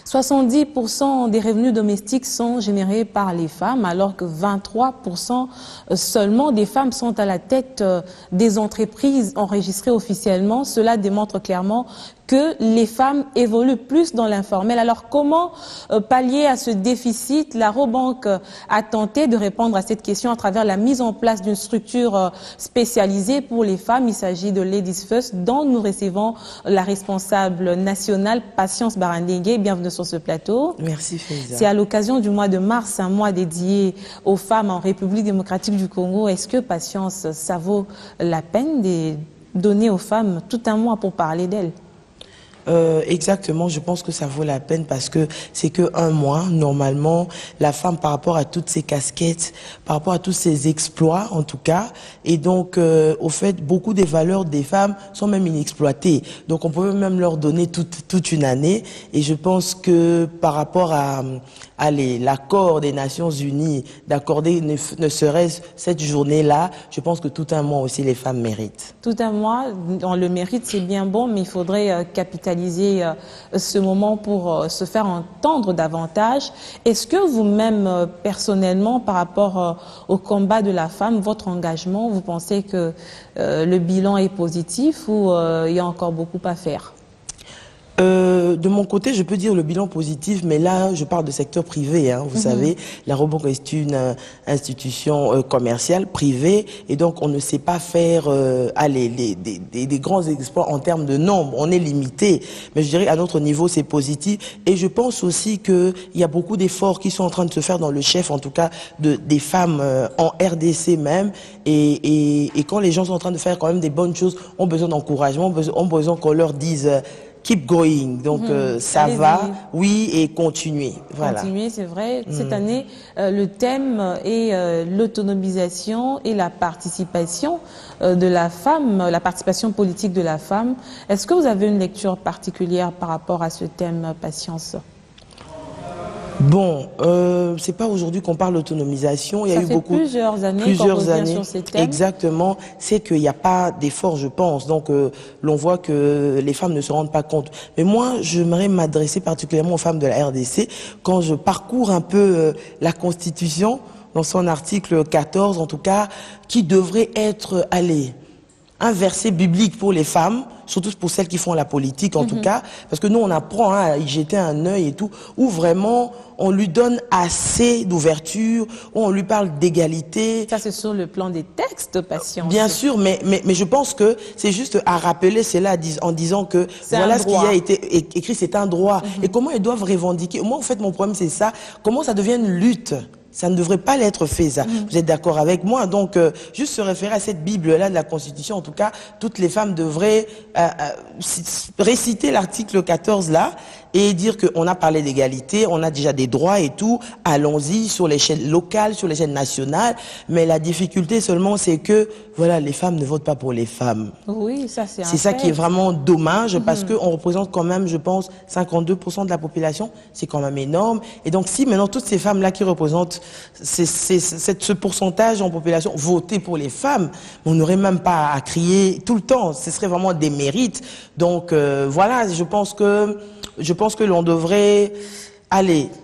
70% des revenus domestiques sont générés par les femmes, alors que 23% seulement des femmes sont à la tête des entreprises enregistrées officiellement. Cela démontre clairement que les femmes évoluent plus dans l'informel. Alors comment pallier à ce déficit? La Robank a tenté de répondre à cette question à travers la mise en place d'une structure spécialisée pour les femmes. Il s'agit de Ladies First, dont nous recevons la responsable nationale, Patience Barandengue. Bienvenue sur ce plateau. Merci Faiza. C'est à l'occasion du mois de mars, un mois dédié aux femmes en République démocratique du Congo. Est-ce que, Patience, ça vaut la peine de donner aux femmes tout un mois pour parler d'elles? Exactement, je pense que ça vaut la peine parce que c'est que un mois, normalement, la femme par rapport à toutes ses casquettes, par rapport à tous ses exploits en tout cas, et donc au fait, beaucoup des valeurs des femmes sont même inexploitées. Donc on peut même leur donner toute une année, et je pense que par rapport à l'accord des Nations Unies d'accorder ne serait-ce cette journée-là, je pense que tout un mois aussi les femmes méritent. Tout un mois, on le mérite, c'est bien bon, mais il faudrait capitaliser ce moment pour se faire entendre davantage. Est-ce que vous-même, personnellement, par rapport au combat de la femme, votre engagement, vous pensez que le bilan est positif ou il y a encore beaucoup à faire? De mon côté, je peux dire le bilan positif, mais là, je parle de secteur privé. Hein, vous savez, la Robank est une institution commerciale, privée, et donc on ne sait pas faire des grands exploits en termes de nombre. On est limité, mais je dirais à notre niveau, c'est positif. Et je pense aussi qu'il y a beaucoup d'efforts qui sont en train de se faire dans le chef, en tout cas, des femmes en RDC même. Et quand les gens sont en train de faire quand même des bonnes choses, ont besoin d'encouragement, ont besoin qu'on leur dise keep going, donc ça va, oui, et continuer. Voilà. Continuer, c'est vrai. Cette année, le thème est l'autonomisation et la participation de la femme, la participation politique de la femme. Est-ce que vous avez une lecture particulière par rapport à ce thème, Patience? Bon, c'est pas aujourd'hui qu'on parle d'autonomisation. Il y a eu beaucoup plusieurs années sur ces thèmes. Exactement, c'est qu'il n'y a pas d'effort, je pense. Donc, l'on voit que les femmes ne se rendent pas compte. Mais moi, j'aimerais m'adresser particulièrement aux femmes de la RDC. Quand je parcours un peu la Constitution, dans son article 14, en tout cas, qui devrait être, un verset biblique pour les femmes, surtout pour celles qui font la politique en tout cas, parce que nous on apprend à y jeter un œil et tout, où vraiment on lui donne assez d'ouverture, où on lui parle d'égalité. Ça c'est sur le plan des textes, Patience. Bien sûr, mais je pense que c'est juste à rappeler cela en disant que voilà ce qui a été écrit, c'est un droit. Et comment ils doivent revendiquer. Moi en fait mon problème c'est ça, comment ça devient une lutte. Ça ne devrait pas l'être fait, ça. Vous êtes d'accord avec moi? Donc, juste se référer à cette Bible-là de la Constitution, en tout cas, toutes les femmes devraient réciter l'article 14 là et dire qu'on a parlé d'égalité, on a déjà des droits et tout, allons-y sur l'échelle locale, sur l'échelle nationale, mais la difficulté seulement c'est que, voilà, les femmes ne votent pas pour les femmes. Oui, ça c'est ça qui est vraiment dommage parce qu'on représente quand même, je pense, 52% de la population, c'est quand même énorme. Et donc si maintenant toutes ces femmes-là qui représentent ce pourcentage en population votaient pour les femmes, on n'aurait même pas à crier tout le temps, ce serait vraiment des mérites. Donc voilà, je pense que l'on devrait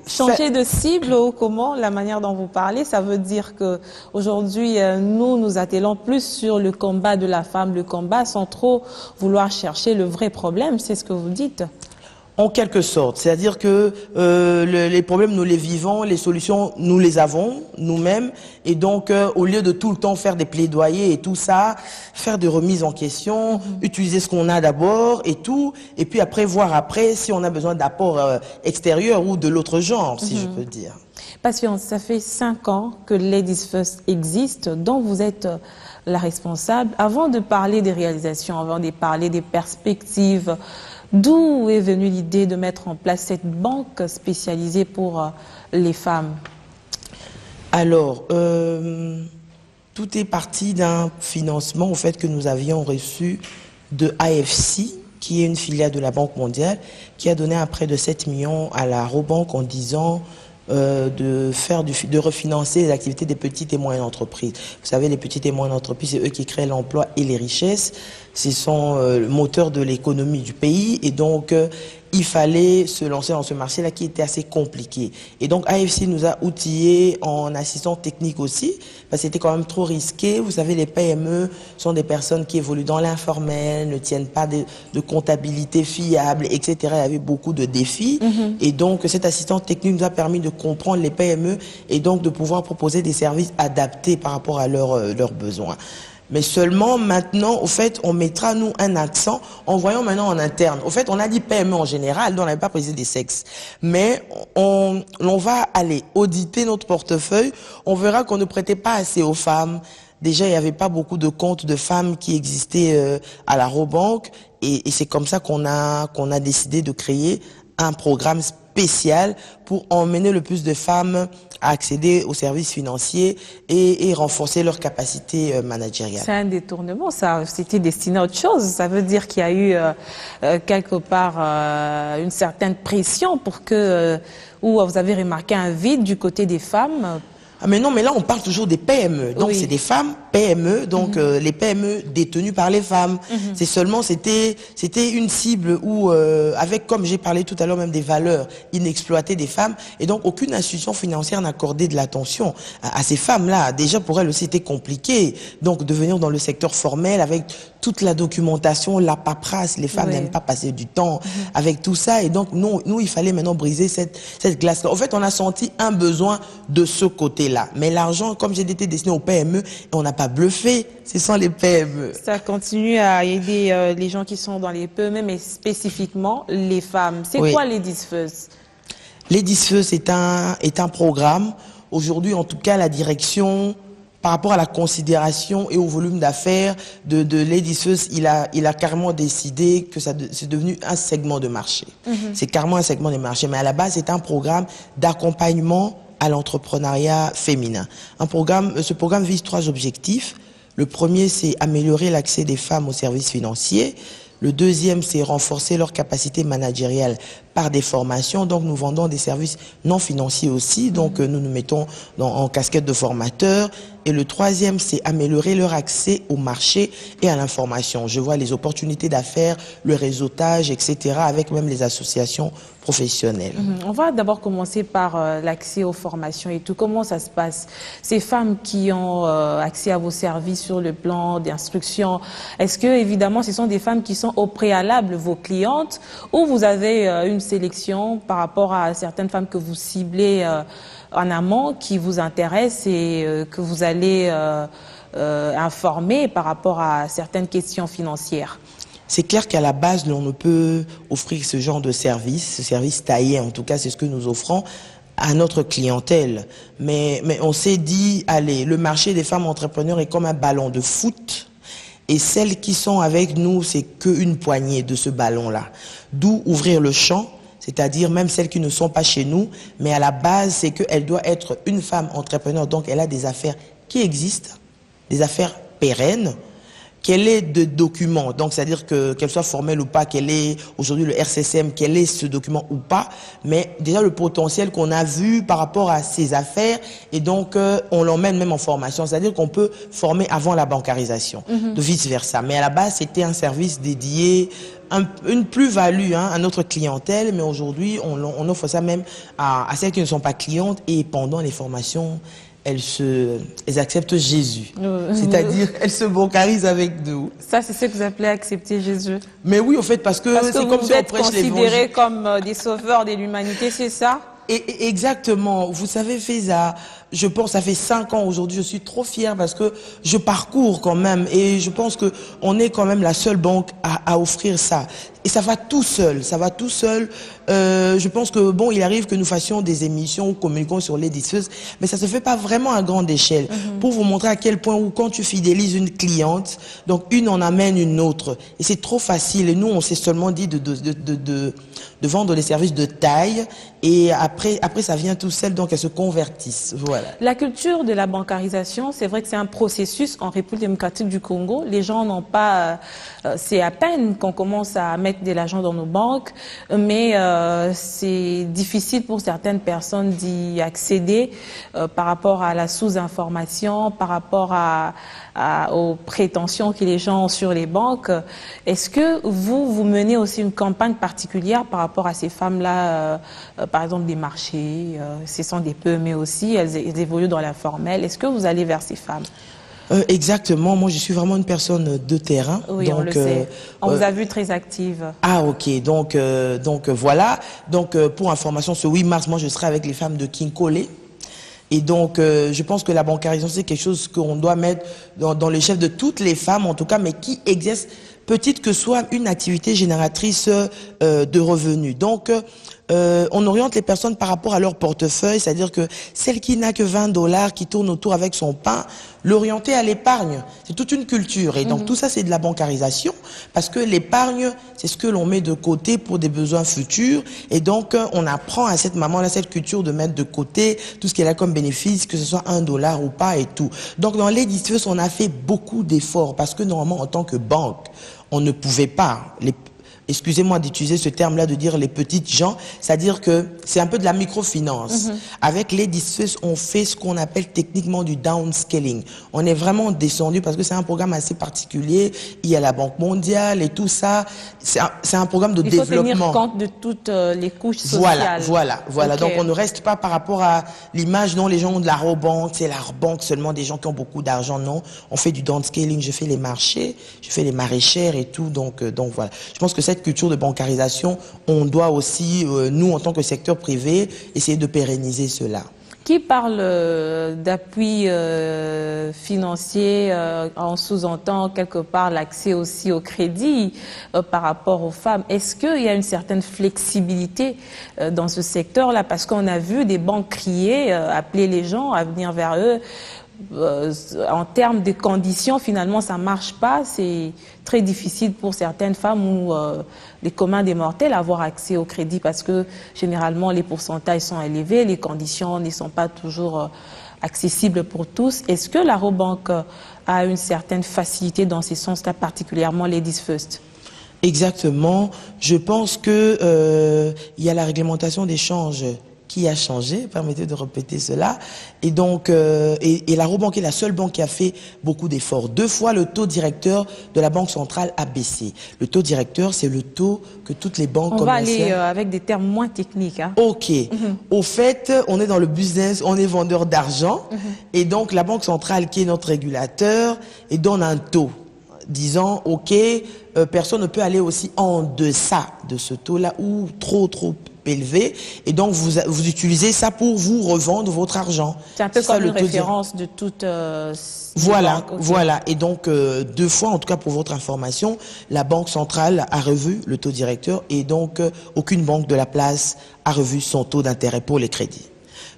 changer de cible ou comment, la manière dont vous parlez, ça veut dire que aujourd'hui nous attelons plus sur le combat de la femme, le combat sans trop vouloir chercher le vrai problème, c'est ce que vous dites. En quelque sorte, c'est-à-dire que les problèmes, nous les vivons, les solutions, nous les avons nous-mêmes. Et donc, au lieu de tout le temps faire des plaidoyers et tout ça, faire des remises en question, utiliser ce qu'on a d'abord et tout, et puis après, voir après si on a besoin d'apports extérieurs ou de l'autre genre, si je peux dire. Patience, ça fait 5 ans que Ladies First existe, dont vous êtes la responsable. Avant de parler des réalisations, avant de parler des perspectives, d'où est venue l'idée de mettre en place cette banque spécialisée pour les femmes? Alors, tout est parti d'un financement au fait que nous avions reçu de AFC, qui est une filiale de la Banque mondiale, qui a donné un prêt de 7 millions à la Robank en disant de refinancer les activités des petites et moyennes entreprises. Vous savez, les petites et moyennes entreprises, c'est eux qui créent l'emploi et les richesses. Ce sont le moteur de l'économie du pays. Et donc, il fallait se lancer dans ce marché-là qui était assez compliqué. Et donc AFC nous a outillés en assistant technique aussi, parce que c'était quand même trop risqué. Vous savez, les PME sont des personnes qui évoluent dans l'informel, ne tiennent pas de comptabilité fiable, etc. Il y avait beaucoup de défis. Et donc cette assistance technique nous a permis de comprendre les PME et donc de pouvoir proposer des services adaptés par rapport à leurs besoins. Mais seulement maintenant, au fait, on mettra, nous, un accent en voyant maintenant en interne. Au fait, on a dit PME en général, donc on n'avait pas précisé des sexes. Mais on va aller auditer notre portefeuille, on verra qu'on ne prêtait pas assez aux femmes. Déjà, il n'y avait pas beaucoup de comptes de femmes qui existaient à la Robank. Et c'est comme ça qu'on a décidé de créer un programme spécial pour emmener le plus de femmes à accéder aux services financiers et renforcer leur capacité managériale. C'est un détournement, ça. C'était destiné à autre chose. Ça veut dire qu'il y a eu quelque part une certaine pression pour que, ou vous avez remarqué un vide du côté des femmes. Ah mais non, mais là on parle toujours des PME, donc oui. C'est des femmes PME, donc les PME détenues par les femmes. C'est seulement, c'était une cible où, avec, comme j'ai parlé tout à l'heure, même des valeurs inexploitées des femmes, et donc aucune institution financière n'accordait de l'attention à ces femmes-là. Déjà pour elles aussi c'était compliqué, donc de venir dans le secteur formel avec toute la documentation, la paperasse, les femmes n'aiment pas passer du temps avec tout ça, et donc nous il fallait maintenant briser cette glace-là. En fait, on a senti un besoin de ce côté-là, mais l'argent, comme j'ai été destiné aux PME, on n'a pas bluffé, ce sont les PME. Ça continue à aider les gens qui sont dans les PME, mais spécifiquement les femmes. C'est quoi Ladies First? Ladies First est un programme. Aujourd'hui, en tout cas, la direction, par rapport à la considération et au volume d'affaires de Ladies First, il a carrément décidé que c'est devenu un segment de marché. C'est carrément un segment de marché, mais à la base, c'est un programme d'accompagnement à l'entrepreneuriat féminin. Ce programme vise 3 objectifs. Le premier, c'est améliorer l'accès des femmes aux services financiers. Le deuxième, c'est renforcer leur capacité managériale par des formations. Donc, nous vendons des services non financiers aussi. Donc, nous nous mettons en casquette de formateurs. Et le troisième, c'est améliorer leur accès au marché et à l'information. Je vois les opportunités d'affaires, le réseautage, etc., avec même les associations professionnelles. On va d'abord commencer par l'accès aux formations et tout. Comment ça se passe? Ces femmes qui ont accès à vos services sur le plan d'instruction, est-ce que, évidemment, ce sont des femmes qui sont au préalable vos clientes, ou vous avez une sélection par rapport à certaines femmes que vous ciblez en amont, qui vous intéressent et que vous allez informer par rapport à certaines questions financières? C'est clair qu'à la base, on ne peut offrir ce genre de service, ce service taillé, en tout cas, c'est ce que nous offrons à notre clientèle. Mais on s'est dit, allez, le marché des femmes entrepreneurs est comme un ballon de foot. Et celles qui sont avec nous, c'est qu'une poignée de ce ballon-là. D'où ouvrir le champ, c'est-à-dire même celles qui ne sont pas chez nous, mais à la base, c'est qu'elle doit être une femme entrepreneur, donc elle a des affaires qui existent, des affaires pérennes, qu'elle ait de documents, donc c'est-à-dire qu'elle soit formelle ou pas, qu'elle ait aujourd'hui le RCCM, qu'elle ait ce document ou pas, mais déjà le potentiel qu'on a vu par rapport à ses affaires, et donc on l'emmène même en formation, c'est-à-dire qu'on peut former avant la bancarisation, de vice-versa. Mais à la base, c'était un service dédié, une plus-value à notre clientèle, mais aujourd'hui, on offre ça même à celles qui ne sont pas clientes, et pendant les formations, elles acceptent Jésus. C'est-à-dire, elles se bancarisent avec nous. Ça, c'est ce que vous appelez accepter Jésus. Mais oui, au fait, parce que c'est comme si on prêche l'évangile. Vous êtes considérés comme des sauveurs de l'humanité, c'est ça? Et exactement. Vous savez, Faiza, je pense, ça fait 5 ans aujourd'hui, je suis trop fière parce que je parcours quand même, et je pense que on est quand même la seule banque à offrir ça. Et ça va tout seul, ça va tout seul. Je pense que bon, il arrive que nous fassions des émissions, communiquons sur les diffuseuses, mais ça se fait pas vraiment à grande échelle. Pour vous montrer à quel point où quand tu fidélises une cliente, donc une en amène une autre, et c'est trop facile. Et nous, on s'est seulement dit de vendre des services de taille, et après ça vient tout seul, donc elles se convertissent. Voilà. La culture de la bancarisation, c'est vrai que c'est un processus en République démocratique du Congo. Les gens n'ont pas, c'est à peine qu'on commence à mettre mettre de l'argent dans nos banques, mais c'est difficile pour certaines personnes d'y accéder par rapport à la sous-information, par rapport aux prétentions que les gens ont sur les banques. Est-ce que vous menez aussi une campagne particulière par rapport à ces femmes-là, par exemple des marchés, ce sont des PME aussi, elles évoluent dans l'informel. Est-ce que vous allez vers ces femmes? Exactement, moi je suis vraiment une personne de terrain. Oui, donc, on le sait. On vous a vu très active. Ah ok, donc voilà. Donc pour information, ce 8 mars, moi je serai avec les femmes de Kinkole. Et donc, je pense que la bancarisation, c'est quelque chose qu'on doit mettre dans les chefs de toutes les femmes, en tout cas, mais qui exercent, petite que soit, une activité génératrice de revenus. Donc, on oriente les personnes par rapport à leur portefeuille, c'est-à-dire que celle qui n'a que 20 $, qui tourne autour avec son pain, l'orienter à l'épargne. C'est toute une culture. Et donc, tout ça, c'est de la bancarisation, parce que l'épargne, c'est ce que l'on met de côté pour des besoins futurs. Et donc, on apprend à cette maman-là, cette culture de mettre de côté tout ce qu'elle a comme bénéfice, que ce soit 1 $ ou pas et tout. Donc, dans les Disfeus, on a fait beaucoup d'efforts, parce que normalement, en tant que banque, on ne pouvait pas, excusez-moi d'utiliser ce terme-là, de dire les petites gens, c'est-à-dire que c'est un peu de la microfinance. Avec les Disfeus, on fait ce qu'on appelle techniquement du downscaling. On est vraiment descendu parce que c'est un programme assez particulier. Il y a la Banque mondiale et tout ça. C'est un programme de développement. Il faut tenir compte de toutes les couches sociales. Voilà. Okay. Donc on ne reste pas par rapport à l'image dont les gens ont de la banque, c'est la banque seulement des gens qui ont beaucoup d'argent. Non, on fait du downscaling. Je fais les marchés, je fais les maraîchères et tout. Donc voilà. Je pense que cette culture de bancarisation, on doit aussi, nous, en tant que secteur privé, essayer de pérenniser cela. Qui parle d'appui financier en sous-entend quelque part l'accès aussi au crédit par rapport aux femmes. Est-ce qu'il y a une certaine flexibilité dans ce secteur-là? Parce qu'on a vu des banques crier, appeler les gens à venir vers eux. En termes de conditions, finalement, ça marche pas. C'est très difficile pour certaines femmes ou les communs des mortels avoir accès au crédit parce que généralement les pourcentages sont élevés, les conditions ne sont pas toujours accessibles pour tous. Est-ce que la Robank a une certaine facilité dans ces sens-là, particulièrement Ladies First? Exactement. Je pense que il y a la réglementation d'échange qui a changé, permettez de répéter cela. Et donc, et la Robank est la seule banque qui a fait beaucoup d'efforts. 2 fois, le taux directeur de la Banque centrale a baissé. Le taux directeur, c'est le taux que toutes les banques commerciales... On va aller avec des termes moins techniques. Hein. Ok. Au fait, on est dans le business, on est vendeur d'argent. Et donc, la Banque centrale, qui est notre régulateur, et donne un taux, disant, ok, personne ne peut aller aussi en deçà de ce taux-là, ou trop élevé, et donc vous utilisez ça pour vous revendre votre argent. C'est un peu comme une référence de toute voilà, okay. Voilà. Et donc 2 fois, en tout cas pour votre information, la Banque centrale a revu le taux directeur et donc aucune banque de la place a revu son taux d'intérêt pour les crédits.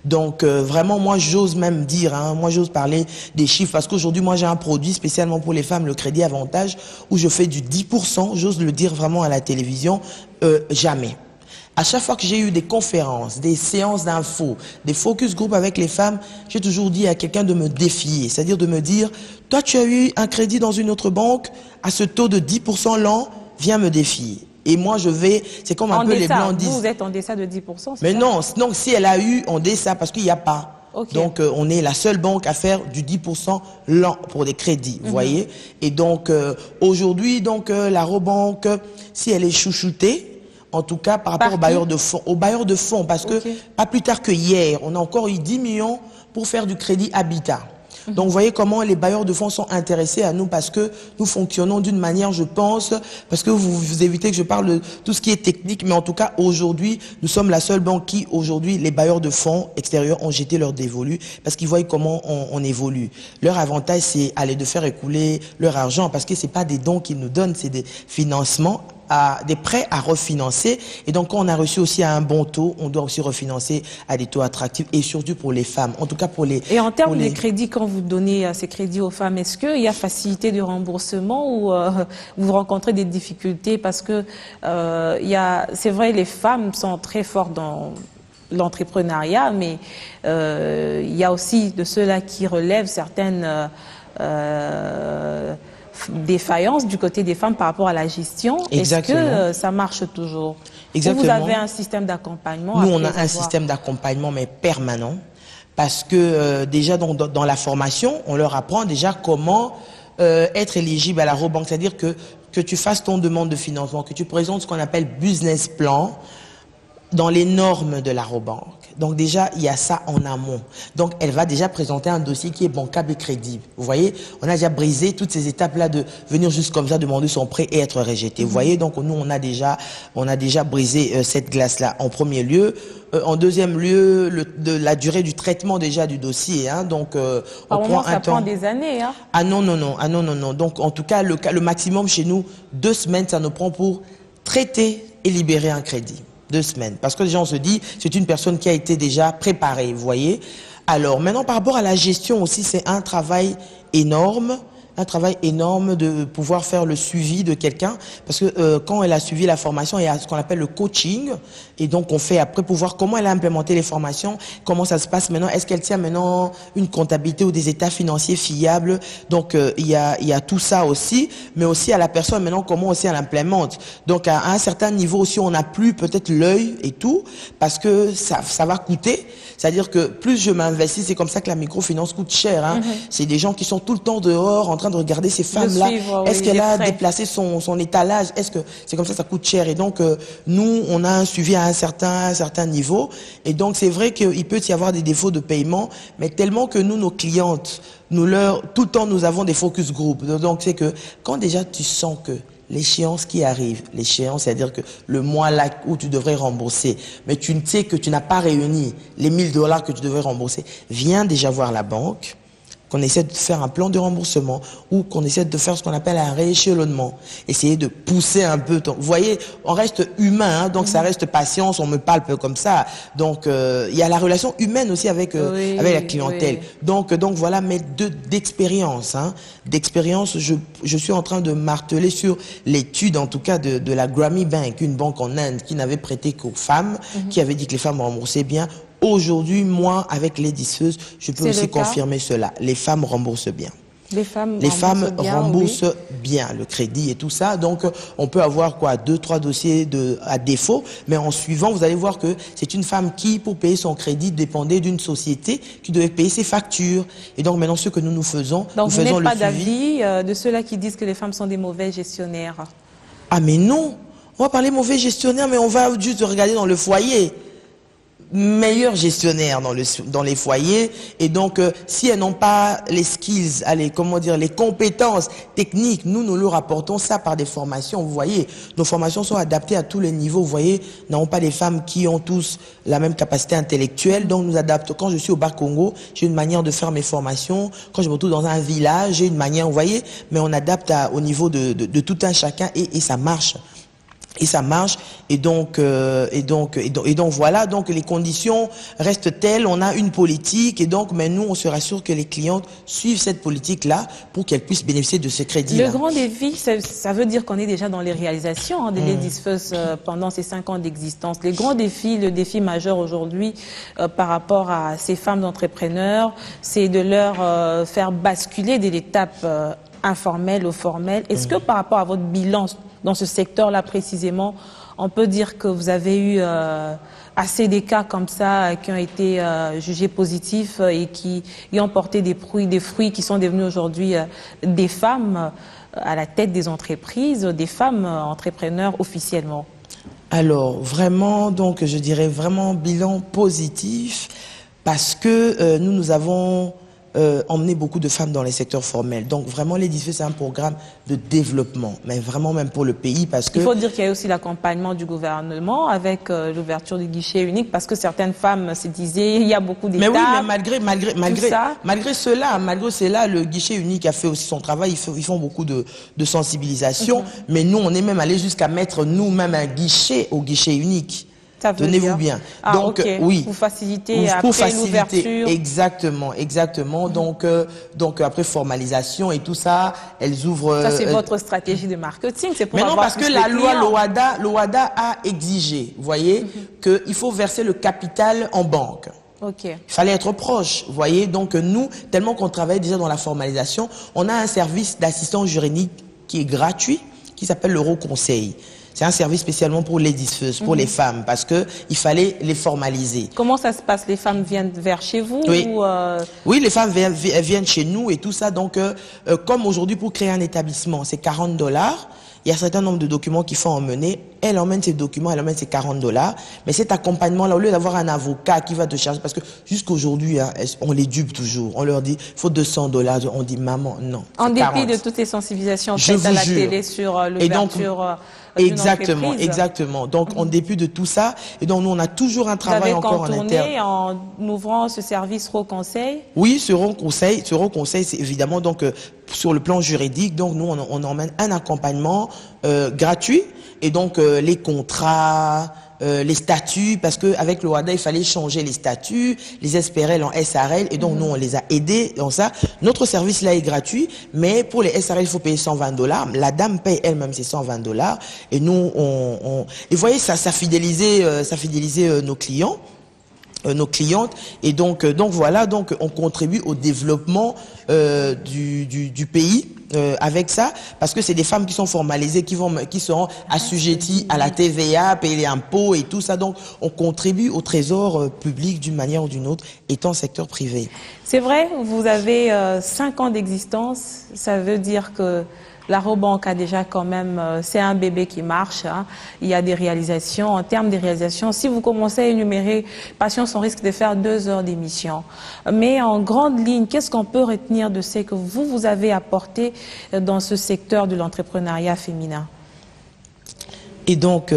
Donc vraiment, moi j'ose même dire, moi j'ose parler des chiffres parce qu'aujourd'hui moi j'ai un produit spécialement pour les femmes, le crédit avantage, où je fais du 10%, j'ose le dire vraiment à la télévision, jamais. À chaque fois que j'ai eu des conférences, des séances d'infos, des focus group avec les femmes, j'ai toujours dit à quelqu'un de me défier, c'est-à-dire de me dire, toi tu as eu un crédit dans une autre banque à ce taux de 10% l'an, viens me défier. Et moi je vais, c'est comme un peu les blancs disent. Vous êtes en deçà de 10%, mais non, si elle a eu en deçà, parce qu'il n'y a pas. Okay. Donc on est la seule banque à faire du 10% l'an pour des crédits, vous voyez. Et donc aujourd'hui, la Robank, si elle est chouchoutée, en tout cas par rapport aux bailleurs de fonds, parce que pas plus tard que hier, on a encore eu 10 millions pour faire du crédit habitat. Donc vous voyez comment les bailleurs de fonds sont intéressés à nous parce que nous fonctionnons d'une manière, je pense, parce que vous évitez que je parle de tout ce qui est technique, mais en tout cas aujourd'hui, nous sommes la seule banque qui, aujourd'hui, les bailleurs de fonds extérieurs ont jeté leur dévolu parce qu'ils voient comment on évolue. Leur avantage, c'est aller de faire écouler leur argent parce que c'est pas des dons qu'ils nous donnent, c'est des financements, des prêts à refinancer. Et donc, quand on a reçu aussi à un bon taux, on doit aussi refinancer à des taux attractifs et surtout pour les femmes. En tout cas, pour les... Et en termes de crédits, quand vous donnez ces crédits aux femmes, est-ce qu'il y a facilité de remboursement ou vous rencontrez des difficultés? Parce que c'est vrai, les femmes sont très fortes dans l'entrepreneuriat, mais il y a aussi de ceux-là qui relèvent certaines défaillance du côté des femmes par rapport à la gestion. Est-ce que ça marche toujours? Exactement. Ou vous avez un système d'accompagnement? Nous, on a un système d'accompagnement, mais permanent. Parce que déjà, dans la formation, on leur apprend déjà comment être éligible à la Robank. C'est-à-dire que tu fasses ton demande de financement, que tu présentes ce qu'on appelle business plan dans les normes de la Robank. Donc déjà, il y a ça en amont. Donc elle va déjà présenter un dossier qui est bancable et crédible. Vous voyez, on a déjà brisé toutes ces étapes-là de venir juste comme ça demander son prêt et être rejeté. Vous voyez, donc nous, on a déjà brisé cette glace-là en premier lieu. En deuxième lieu, la durée du traitement déjà du dossier. Hein, donc on prend un temps. Ça prend des années. Hein. Ah non. Donc en tout cas, le maximum chez nous, 2 semaines, ça nous prend pour traiter et libérer un crédit. 2 semaines. Parce que déjà, on se dit, c'est une personne qui a été déjà préparée, vous voyez. Alors, maintenant, par rapport à la gestion aussi, c'est un travail énorme de pouvoir faire le suivi de quelqu'un. Parce que quand elle a suivi la formation, il y a ce qu'on appelle le coaching. Et donc, on fait après pour voir comment elle a implémenté les formations, comment ça se passe maintenant. Est-ce qu'elle tient maintenant une comptabilité ou des états financiers fiables? Donc, il y a tout ça aussi. Mais aussi à la personne maintenant, comment aussi elle implémente. Donc, à un certain niveau aussi, on n'a plus peut-être l'œil et tout. Parce que ça va coûter. C'est-à-dire que plus je m'investis, c'est comme ça que la microfinance coûte cher. Hein. C'est des gens qui sont tout le temps dehors en train de regarder ces femmes-là. Est-ce qu'elle a déplacé son étalage? Est-ce que c'est comme ça, ça coûte cher? Et donc, nous, on a un suivi à un certain niveau. Et donc, c'est vrai qu'il peut y avoir des défauts de paiement, mais tellement que nous, nos clientes, tout le temps, nous avons des focus group. Donc, c'est que quand déjà tu sens que l'échéance qui arrive, l'échéance, c'est-à-dire que le mois là où tu devrais rembourser, mais tu sais que tu n'as pas réuni les $1000 que tu devrais rembourser, viens déjà voir la banque, qu'on essaie de faire un plan de remboursement ou qu'on essaie de faire ce qu'on appelle un rééchelonnement. Essayer de pousser un peu. Vous voyez, on reste humain, hein, donc ça reste patience, on me parle peu comme ça. Donc, il y a la relation humaine aussi avec la clientèle. Donc voilà, mais d'expérience. Hein, d'expérience, je suis en train de marteler sur l'étude, en tout cas, de la Grammy Bank, une banque en Inde qui n'avait prêté qu'aux femmes, qui avait dit que les femmes remboursaient bien. Aujourd'hui, moi, avec les Disfeuses, je peux aussi confirmer cela. Les femmes remboursent bien. Les femmes remboursent bien le crédit et tout ça. Donc, on peut avoir 2-3 dossiers à défaut. Mais en suivant, vous allez voir que c'est une femme qui, pour payer son crédit, dépendait d'une société qui devait payer ses factures. Et donc, maintenant, ce que nous faisons, donc, nous faisons le suivi. Donc, vous n'êtes pas d'avis de ceux-là qui disent que les femmes sont des mauvais gestionnaires? Ah, mais non. On va parler mauvais gestionnaire, mais on va juste regarder dans le foyer. Meilleurs gestionnaires dans les foyers, et donc si elles n'ont pas les skills, les compétences techniques, nous leur apportons ça par des formations. Vous voyez, nos formations sont adaptées à tous les niveaux. Vous voyez, nous n'avons pas des femmes qui ont tous la même capacité intellectuelle, donc nous adaptons. Quand je suis au Bas-Congo, j'ai une manière de faire mes formations. Quand je me retrouve dans un village, j'ai une manière, vous voyez, mais on adapte au niveau de tout un chacun, et ça marche. Et ça marche, et donc voilà, donc les conditions restent telles, on a une politique, et donc, mais nous, on se rassure que les clientes suivent cette politique-là pour qu'elles puissent bénéficier de ce crédit-là. Le grand défi, ça veut dire qu'on est déjà dans les réalisations des Ladies First pendant ces 5 ans d'existence. Les grands défis, le défi majeur aujourd'hui par rapport à ces femmes entrepreneurs, c'est de leur faire basculer de l'étape informelle au formel. Est-ce que par rapport à votre bilan dans ce secteur-là précisément, on peut dire que vous avez eu assez des cas comme ça qui ont été jugés positifs et qui ont porté des fruits qui sont devenus aujourd'hui des femmes à la tête des entreprises, des femmes entrepreneurs officiellement? Alors, vraiment, donc je dirais vraiment bilan positif, parce que nous avons emmener beaucoup de femmes dans les secteurs formels. Donc vraiment, les Disfeuses, c'est un programme de développement, mais vraiment même pour le pays, parce que... Il faut dire qu'il y a aussi l'accompagnement du gouvernement avec l'ouverture du guichet unique, parce que certaines femmes se disaient, il y a beaucoup d'étapes. Mais oui, mais malgré cela, le guichet unique a fait aussi son travail. Ils font beaucoup de sensibilisation, mais nous, on est même allé jusqu'à mettre nous-mêmes un guichet au guichet unique. Tenez-vous bien. Donc oui, pour faciliter après l'ouverture. Exactement. Donc après formalisation et tout ça, elles ouvrent. Ça c'est votre stratégie de marketing, c'est pour. Mais non, parce que la loi l'OHADA a exigé, vous voyez, qu'il faut verser le capital en banque. Ok. Il fallait être proche, vous voyez. Donc nous, tellement qu'on travaille déjà dans la formalisation, on a un service d'assistance juridique qui est gratuit, qui s'appelle l'Euroconseil. C'est un service spécialement pour les First, pour les femmes, parce que il fallait les formaliser. Comment ça se passe? Les femmes viennent vers chez vous? Oui, ou oui, les femmes viennent chez nous et tout ça. Donc, comme aujourd'hui, pour créer un établissement, c'est 40$. Il y a un certain nombre de documents qu'il faut emmener. Elle emmène ses documents, elle emmène ses 40$. Mais cet accompagnement-là, au lieu d'avoir un avocat qui va te charger, parce que jusqu'aujourd'hui, hein, on les dupe toujours. On leur dit, il faut 200$. On dit, maman, non. En dépit 40. de toutes les sensibilisations faites à la télé sur l'ouverture. Exactement, exactement. Donc, en dépit de tout ça, et donc nous, on a toujours un travail encore en interne. En ouvrant ce service Conseil? Oui, ce conseil, c'est évidemment donc sur le plan juridique. Donc, nous, on emmène un accompagnement gratuit et donc les contrats. Les statuts, parce que avec le WADA, il fallait changer les statuts, les SPRL en SRL, et donc nous, on les a aidés dans ça. Notre service là est gratuit, mais pour les SRL, il faut payer 120$. La dame paye elle-même ses 120$, et nous, et vous voyez, ça fidélisait nos clients. Nos clientes, et donc voilà, donc on contribue au développement du pays avec ça, parce que c'est des femmes qui sont formalisées, qui seront assujetties à la TVA, payer les impôts et tout ça. Donc on contribue au trésor public d'une manière ou d'une autre, étant secteur privé. C'est vrai, vous avez 5 ans d'existence, ça veut dire que la Robank a déjà quand même, c'est un bébé qui marche, hein. Il y a des réalisations. En termes de réalisations, si vous commencez à énumérer, Patience, on risque de faire 2 heures d'émission. Mais en grande ligne, qu'est-ce qu'on peut retenir de ce que vous avez apporté dans ce secteur de l'entrepreneuriat féminin? Et donc,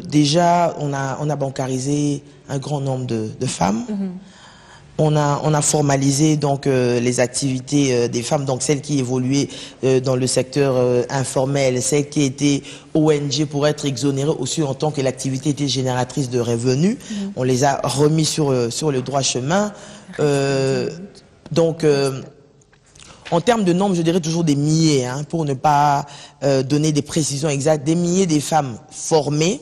déjà, on a bancarisé un grand nombre de femmes. On a formalisé donc les activités des femmes, donc celles qui évoluaient dans le secteur informel, celles qui étaient ONG pour être exonérées aussi en tant que l'activité était génératrice de revenus. On les a remis sur le droit chemin. En termes de nombre, je dirais toujours des milliers, hein, pour ne pas donner des précisions exactes, des milliers de femmes formées,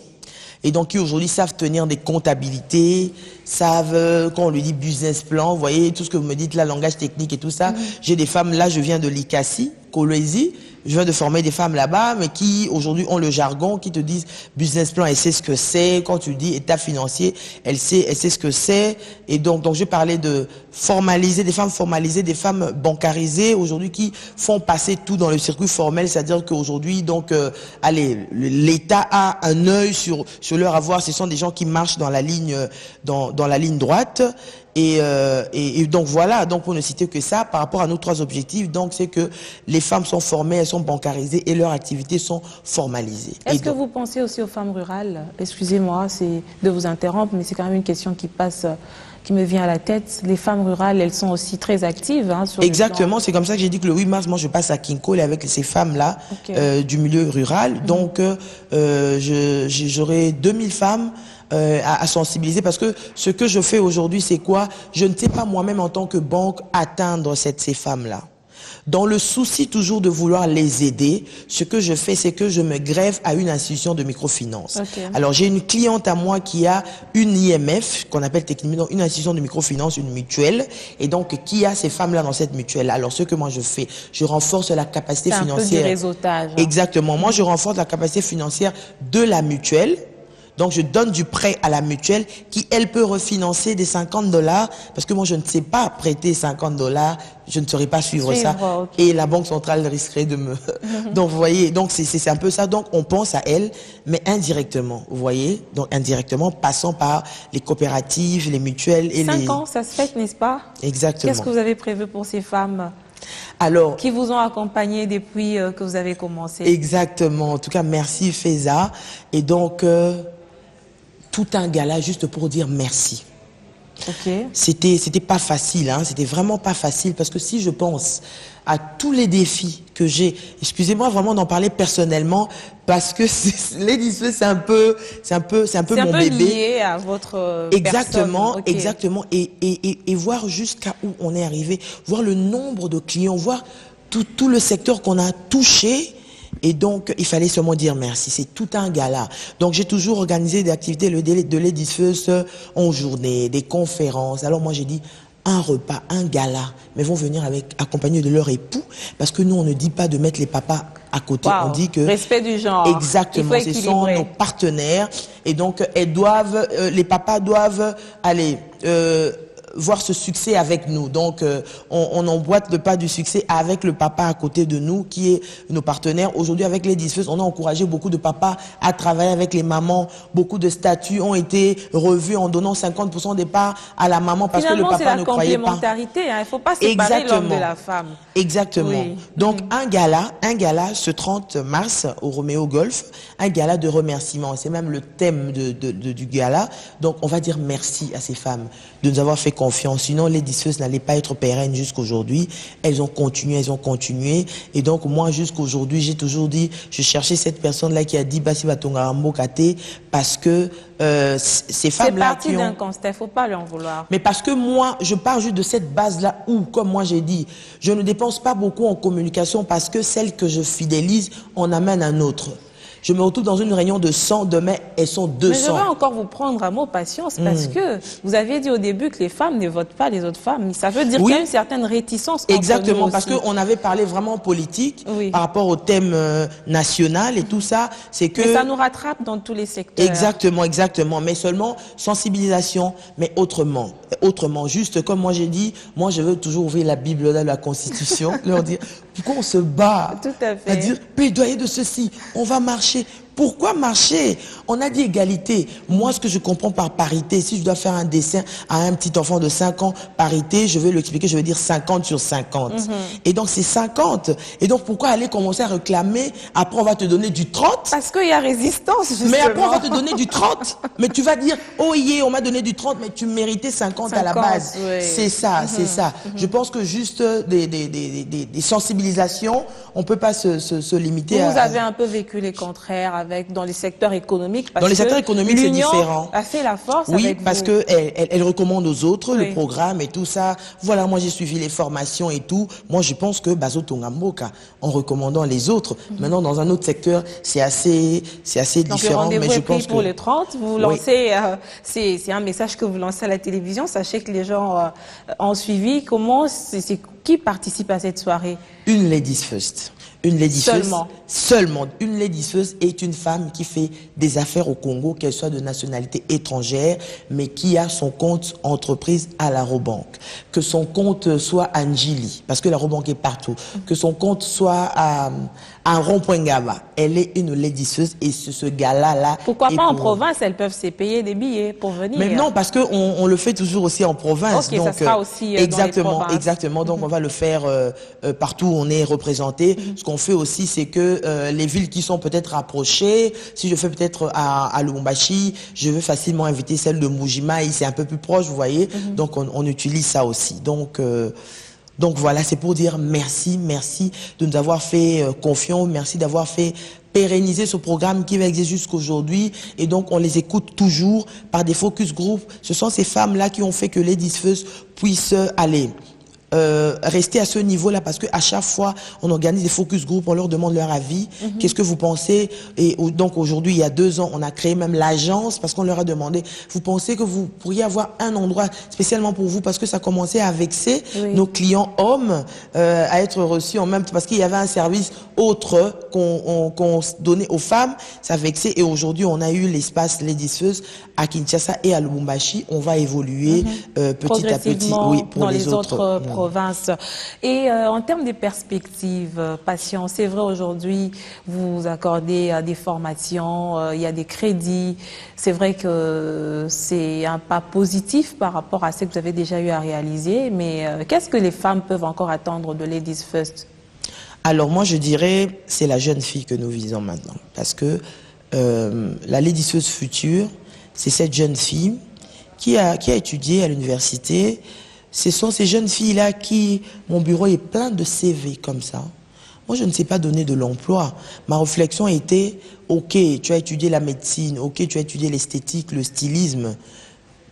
et donc qui aujourd'hui savent tenir des comptabilités, savent, quand on lui dit business plan, vous voyez, tout ce que vous me dites là, langage technique et tout ça. J'ai des femmes, là je viens de l'ICASI, Kolwezi, je viens de former des femmes là-bas, mais qui aujourd'hui ont le jargon, qui te disent business plan, elle sait ce que c'est. Quand tu dis état financier, elle sait ce que c'est. Et donc je parlais de formaliser, des femmes formalisées, des femmes bancarisées aujourd'hui qui font passer tout dans le circuit formel, c'est-à-dire qu'aujourd'hui, donc, l'État a un œil sur leur avoir. Ce sont des gens qui marchent dans la ligne, dans la ligne droite. Et donc voilà, donc pour ne citer que ça, par rapport à nos 3 objectifs, donc c'est que les femmes sont formées, elles sont bancarisées et leurs activités sont formalisées. Est-ce que vous pensez aussi aux femmes rurales? Excusez-moi, c'est de vous interrompre, mais c'est quand même une question qui me vient à la tête. Les femmes rurales, elles sont aussi très actives. Hein, sur exactement, c'est comme ça que j'ai dit que le 8 mars, moi je passe à Kinkole avec ces femmes-là du milieu rural. Donc j'aurai 2000 femmes à sensibiliser, parce que ce que je fais aujourd'hui, c'est quoi? Je ne sais pas moi-même en tant que banque atteindre ces femmes-là. Dans le souci toujours de vouloir les aider, ce que je fais, c'est que je me greffe à une institution de microfinance. Alors j'ai une cliente à moi qui a une IMF, qu'on appelle techniquement une institution de microfinance, une mutuelle, et donc qui a ces femmes-là dans cette mutuelle. Alors ce que moi je fais, je renforce la capacité financière. C'est un peu du réseautage. Hein. Exactement. Moi je renforce la capacité financière de la mutuelle. Donc, je donne du prêt à la mutuelle qui, elle, peut refinancer des 50$, parce que moi, je ne sais pas prêter 50$, je ne saurais pas suivre ça. Okay. Et la Banque centrale risquerait de me... Donc, vous voyez, donc c'est un peu ça. Donc, on pense à elle, mais indirectement, vous voyez. Donc, indirectement, passant par les coopératives, les mutuelles et 5 ans, ça se fait, n'est-ce pas? Exactement. Qu'est-ce que vous avez prévu pour ces femmes qui vous ont accompagné depuis que vous avez commencé? Exactement. En tout cas, merci, Feza. Et donc... tout un gala juste pour dire merci. C'était pas facile, hein, c'était vraiment pas facile, parce que si je pense à tous les défis que j'ai, excusez-moi vraiment d'en parler personnellement, parce que Ladies First, c'est un peu mon bébé. Lié à votre exactement, personne. Exactement, et voir jusqu'à où on est arrivé, voir le nombre de clients, voir tout le secteur qu'on a touché. Et donc, il fallait seulement dire merci. C'est tout un gala. Donc, j'ai toujours organisé des activités de Ladies First en journée, des conférences. Alors, moi, j'ai dit un repas, un gala, mais vont venir accompagnés de leur époux, parce que nous, on ne dit pas de mettre les papas à côté. Wow. On dit que... Respect du genre. Exactement, ce sont nos partenaires. Et donc, les papas doivent aller... voir ce succès avec nous. Donc, on emboîte le pas du succès avec le papa à côté de nous, qui est nos partenaires. Aujourd'hui, avec les Ladies First, on a encouragé beaucoup de papas à travailler avec les mamans. Beaucoup de statuts ont été revus en donnant 50% des parts à la maman parce que le papa ne croyait pas. C'est la complémentarité. Il ne faut pas séparer l'homme de la femme. Exactement. Oui. Donc, un gala, ce 30 mars au Roméo Golf, un gala de remerciements. C'est même le thème du gala. Donc, on va dire merci à ces femmes de nous avoir fait confiance. Sinon, les Ladies First n'allaient pas être pérennes jusqu'aujourd'hui. Elles ont continué. Et donc, moi, jusqu'aujourd'hui, j'ai toujours dit, je cherchais cette personne-là qui a dit Bassi Batongarambo Kate parce que ces femmes-là qui ont... C'est parti d'un constat, il ne faut pas lui en vouloir. Mais parce que moi, je pars juste de cette base-là où, comme moi j'ai dit, je ne dépense pas beaucoup en communication parce que celle que je fidélise, on amène un autre. Je me retrouve dans une réunion de 100, demain, elles sont 200. Mais je vais encore vous prendre à mot patience parce que vous aviez dit au début que les femmes ne votent pas les autres femmes. Ça veut dire qu'il y a une certaine réticence entre Exactement, nous parce qu'on avait parlé vraiment politique par rapport au thème national et tout ça. C'est que... Mais ça nous rattrape dans tous les secteurs. Exactement. Mais seulement sensibilisation, mais autrement. Juste comme moi j'ai dit, moi je veux toujours ouvrir la Bible de la Constitution, leur dire pourquoi on se bat. Tout à fait. À dire plaidoyer de ceci, on va marcher. Pourquoi marcher? On a dit égalité. Moi, ce que je comprends par parité, si je dois faire un dessin à un petit enfant de 5 ans, parité, je vais l'expliquer, je vais dire 50 sur 50. Et donc, c'est 50. Et donc, pourquoi aller commencer à réclamer? Après, on va te donner du 30. Parce qu'il y a résistance, justement. Mais après, on va te donner du 30. Mais tu vas dire, oh yeah, on m'a donné du 30, mais tu méritais 50 à la base. Oui. C'est ça, c'est ça. Je pense que juste des sensibilisations, on ne peut pas se limiter à... Vous avez un peu vécu les contraires dans les secteurs économiques. Dans les secteurs économiques, c'est différent. A fait la force. Oui, parce qu'elle recommande aux autres le programme et tout ça. Voilà, moi j'ai suivi les formations et tout. Moi je pense que Bazo Tongamboka, en recommandant les autres. Maintenant, dans un autre secteur, c'est assez différent. Donc, mais je pense pour les 30, vous lancez, c'est un message que vous lancez à la télévision. Sachez que les gens ont suivi. Qui participe à cette soirée? Une Ladies First. Une Ladies Seulement. Seulement. Une Ladies First est une femme qui fait des affaires au Congo, qu'elle soit de nationalité étrangère, mais qui a son compte entreprise à la Robank. Que son compte soit à Njili, parce que la Robank est partout. Que son compte soit à Rond-Point Gaba. Elle est une Ladies First et ce gala-là... Pourquoi pas en province? Elles peuvent se payer des billets pour venir. Mais non, parce qu'on le fait toujours aussi en province. Ok, donc, ça sera aussi exactement. Donc, on va le faire partout où on est représenté. Ce qu'on fait aussi, c'est que les villes qui sont peut-être rapprochées, si je fais peut-être à Lubumbashi, je veux facilement inviter celle de Mujimai, c'est un peu plus proche, vous voyez. Donc, on utilise ça aussi. Donc voilà, c'est pour dire merci de nous avoir fait confiance, merci d'avoir fait pérenniser ce programme qui va exister jusqu'aujourd'hui. Et donc, on les écoute toujours par des focus group. Ce sont ces femmes-là qui ont fait que Ladies First puissent aller rester à ce niveau-là, parce que à chaque fois on organise des focus group, on leur demande leur avis, qu'est-ce que vous pensez, et donc aujourd'hui, il y a 2 ans, on a créé même l'agence, parce qu'on leur a demandé, vous pensez que vous pourriez avoir un endroit spécialement pour vous, parce que ça commençait à vexer nos clients hommes, à être reçus en même temps, parce qu'il y avait un service autre qu'on donnait aux femmes, ça vexait, et aujourd'hui on a eu l'espace Ladies First à Kinshasa et à Lubumbashi. On va évoluer petit à petit pour les autres provinces. Et en termes de perspectives, patience, c'est vrai aujourd'hui, vous accordez des formations, il y a des crédits. C'est vrai que c'est un pas positif par rapport à ce que vous avez déjà eu à réaliser. Mais qu'est-ce que les femmes peuvent encore attendre de Ladies First? Alors moi je dirais, c'est la jeune fille que nous visons maintenant. Parce que la Ladies First future, c'est cette jeune fille qui a étudié à l'université. Ce sont ces jeunes filles-là qui... Mon bureau est plein de CV comme ça. Moi, je ne sais pas donner de l'emploi. Ma réflexion était, ok, tu as étudié la médecine, ok, tu as étudié l'esthétique, le stylisme,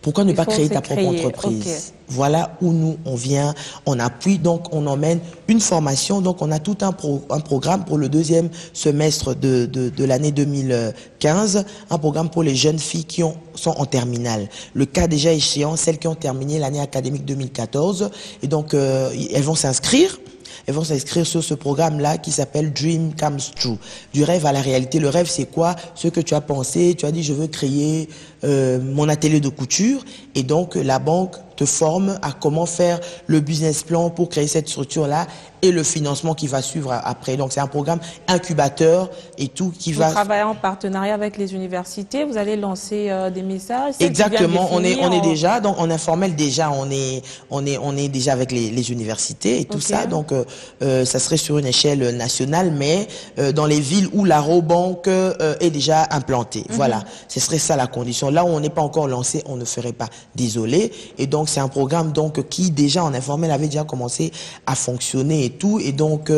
Pourquoi ne pas créer ta propre entreprise? Okay. Voilà où nous, on vient, on appuie, donc on emmène une formation. Donc on a tout un programme pour le deuxième semestre de l'année 2015, un programme pour les jeunes filles qui sont en terminale. Le cas déjà échéant, celles qui ont terminé l'année académique 2014. Et donc elles vont s'inscrire. Elles vont s'inscrire sur ce programme-là qui s'appelle Dream Comes True. Du rêve à la réalité. Le rêve, c'est quoi? Ce que tu as pensé, tu as dit, je veux créer mon atelier de couture. Et donc, la banque te forme à comment faire le business plan pour créer cette structure-là et le financement qui va suivre après. Donc, c'est un programme incubateur et tout qui va... Vous travaillez en partenariat avec les universités, vous allez lancer des messages? Exactement, on est déjà, donc en informel déjà, on est déjà avec les universités et tout ça. Donc, ça serait sur une échelle nationale, mais dans les villes où la Robank est déjà implantée. Voilà, ce serait ça la condition. Là où on n'est pas encore lancé, on ne ferait pas, désolé. Et donc, c'est un programme donc qui déjà en informel avait déjà commencé à fonctionner et tout. Et donc,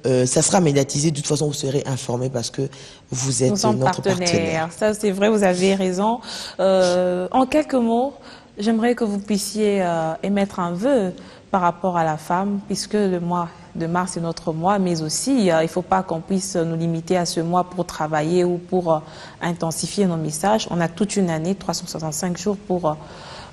ça sera médiatisé. De toute façon, vous serez informés parce que vous êtes notre partenaire. Ça, c'est vrai, vous avez raison. En quelques mots, j'aimerais que vous puissiez émettre un vœu par rapport à la femme, puisque le mois de mars est notre mois, mais aussi il ne faut pas qu'on puisse nous limiter à ce mois pour travailler ou pour intensifier nos messages. On a toute une année, 365 jours pour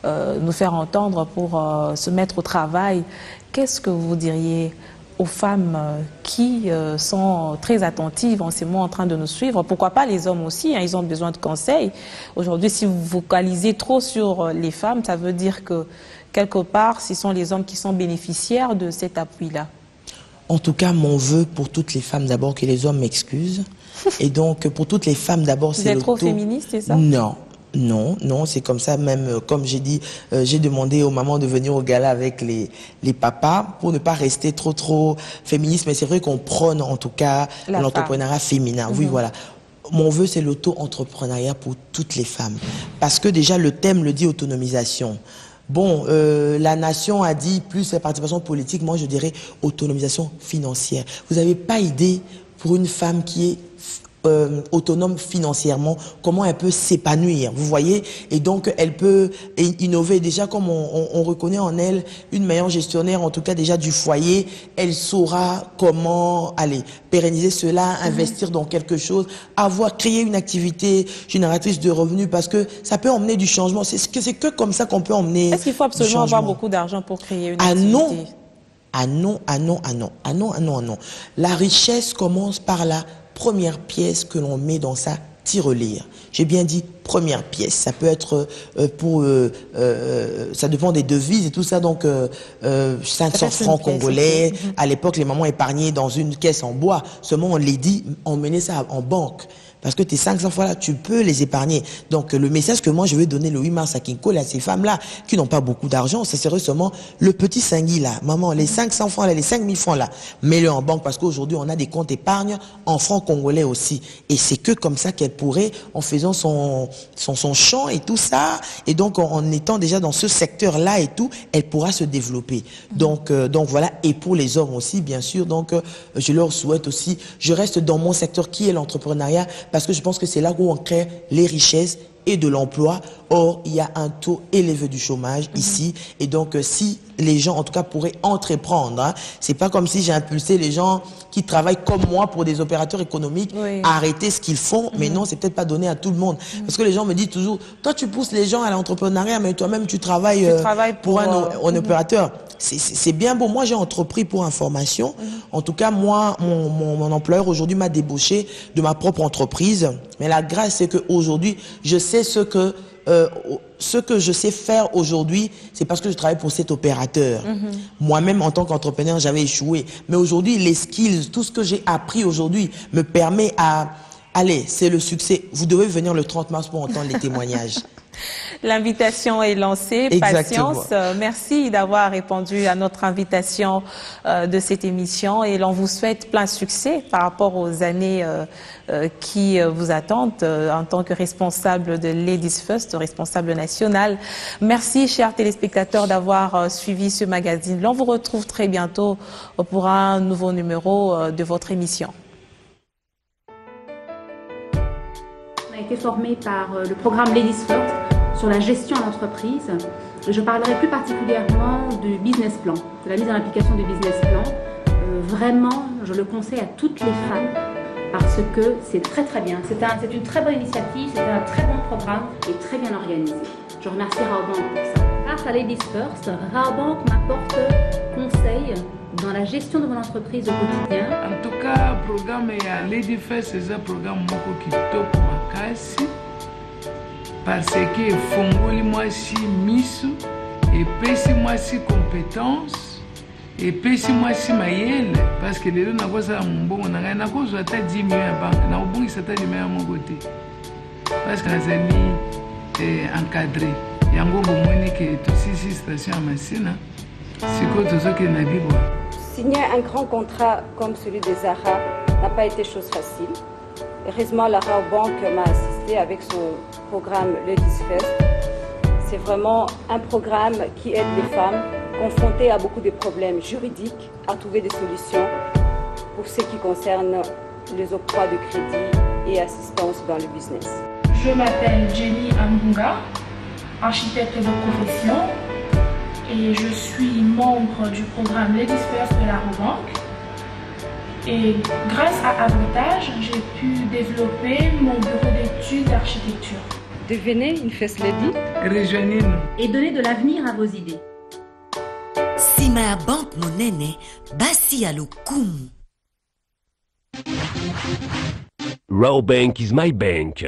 nous faire entendre, pour se mettre au travail. Qu'est-ce que vous diriez aux femmes qui sont très attentives en ces mois en train de nous suivre? Pourquoi pas les hommes aussi, hein, ils ont besoin de conseils. Aujourd'hui, si vous focalisez trop sur les femmes, ça veut dire que quelque part, ce sont les hommes qui sont bénéficiaires de cet appui-là. En tout cas, mon vœu pour toutes les femmes, d'abord, que les hommes m'excusent. Et donc, pour toutes les femmes, d'abord, c'est le Vous êtes trop féministe, c'est ça? Non. Non, non, c'est comme ça, même comme j'ai dit, j'ai demandé aux mamans de venir au gala avec les papas pour ne pas rester trop féministe, mais c'est vrai qu'on prône en tout cas l'entrepreneuriat féminin. Oui, voilà. Mon vœu, c'est l'auto-entrepreneuriat pour toutes les femmes. Parce que déjà, le thème le dit, autonomisation. Bon, la nation a dit plus la participation politique, moi je dirais autonomisation financière. Vous n'avez pas idée pour une femme qui est autonome financièrement, comment elle peut s'épanouir, vous voyez, et donc elle peut innover déjà comme on reconnaît en elle une meilleure gestionnaire, en tout cas déjà du foyer, elle saura comment aller pérenniser cela, investir dans quelque chose, créer une activité génératrice de revenus, parce que ça peut emmener du changement, c'est que comme ça qu'on peut emmener. Est-ce qu'il faut absolument avoir beaucoup d'argent pour créer une activité? Non. Ah non, ah non, ah non, ah non, ah non, ah non. La richesse commence par la première pièce que l'on met dans sa tirelire. J'ai bien dit première pièce. Ça peut être ça dépend des devises et tout ça. Donc 500 francs congolais. À l'époque, les mamans épargnaient dans une caisse en bois. Seulement, on les dit, emmenez ça en banque. Parce que tes 500 francs là, tu peux les épargner. Donc le message que moi je vais donner le 8 mars à Kinko, à ces femmes-là qui n'ont pas beaucoup d'argent, ça serait seulement le petit cingui là. Maman, les 500 francs là, les 5000 francs là, mets-le en banque parce qu'aujourd'hui on a des comptes épargne en francs congolais aussi. Et c'est que comme ça qu'elle pourrait, en faisant son champ et tout ça, et donc en étant déjà dans ce secteur-là et tout, elle pourra se développer. Donc voilà, et pour les hommes aussi, bien sûr. Donc je leur souhaite aussi, je reste dans mon secteur qui est l'entrepreneuriat, parce que je pense que c'est là où on crée les richesses et de l'emploi. Or, il y a un taux élevé du chômage ici. Et donc, si les gens, en tout cas, pourraient entreprendre, hein, c'est pas comme si j'ai impulsé les gens qui travaillent comme moi pour des opérateurs économiques à arrêter ce qu'ils font. Mais non, c'est peut-être pas donné à tout le monde. Parce que les gens me disent toujours, toi, tu pousses les gens à l'entrepreneuriat, mais toi-même, tu travailles pour un opérateur. C'est bien beau. Moi, j'ai entrepris pour information. En tout cas, moi, mon employeur aujourd'hui m'a débauché de ma propre entreprise. Mais la grâce, c'est qu'aujourd'hui, je sais ce que je sais faire aujourd'hui, c'est parce que je travaille pour cet opérateur. Moi-même, en tant qu'entrepreneur, j'avais échoué. Mais aujourd'hui, les skills, tout ce que j'ai appris aujourd'hui me permet à... Allez, c'est le succès. Vous devez venir le 30 mars pour entendre les témoignages. L'invitation est lancée. Exactement. Patience. Merci d'avoir répondu à notre invitation de cette émission et l'on vous souhaite plein succès par rapport aux années qui vous attendent en tant que responsable de Ladies First, responsable national. Merci, chers téléspectateurs, d'avoir suivi ce magazine. L'on vous retrouve très bientôt pour un nouveau numéro de votre émission. On a été formé par le programme Ladies First sur la gestion d'entreprise. Je parlerai plus particulièrement du business plan, de la mise en application du business plan. Vraiment, je le conseille à toutes les femmes parce que c'est très très bien. C'est une très bonne initiative, c'est un très bon programme et très bien organisé. Je remercie Raobank pour ça. Grâce à Ladies First, Raobank m'apporte conseil dans la gestion de mon entreprise au quotidien. En tout cas, le programme Ladies First, c'est un programme qui est top makasi parce que fongoli moi si misu et pesi moi si compétence et pesi moi si mayele parce que les deux n'a pas ça mon bon n'a rien à cause de 10 millions à banque n'a pas ça 10 millions à mon côté parce que les amis encadré yango bomoni que tout si station à machine c'est quoi tout ça que n'a bibo. Signer un grand contrat comme celui de Zara n'a pas été chose facile. Heureusement, la Raobank m'a assisté avec son programme Ladies First. C'est vraiment un programme qui aide les femmes confrontées à beaucoup de problèmes juridiques à trouver des solutions pour ce qui concerne les octrois de crédit et assistance dans le business. Je m'appelle Jenny Ambunga, architecte de profession, et je suis membre du programme Ladies First de la Raobank. Et grâce à Avantage, j'ai pu développer mon bureau d'études d'architecture. Devenez une First Lady. Rejoignez-nous. Et donnez de l'avenir à vos idées. Sima Bank Monene, Basi Alokum. Raobank is my bank.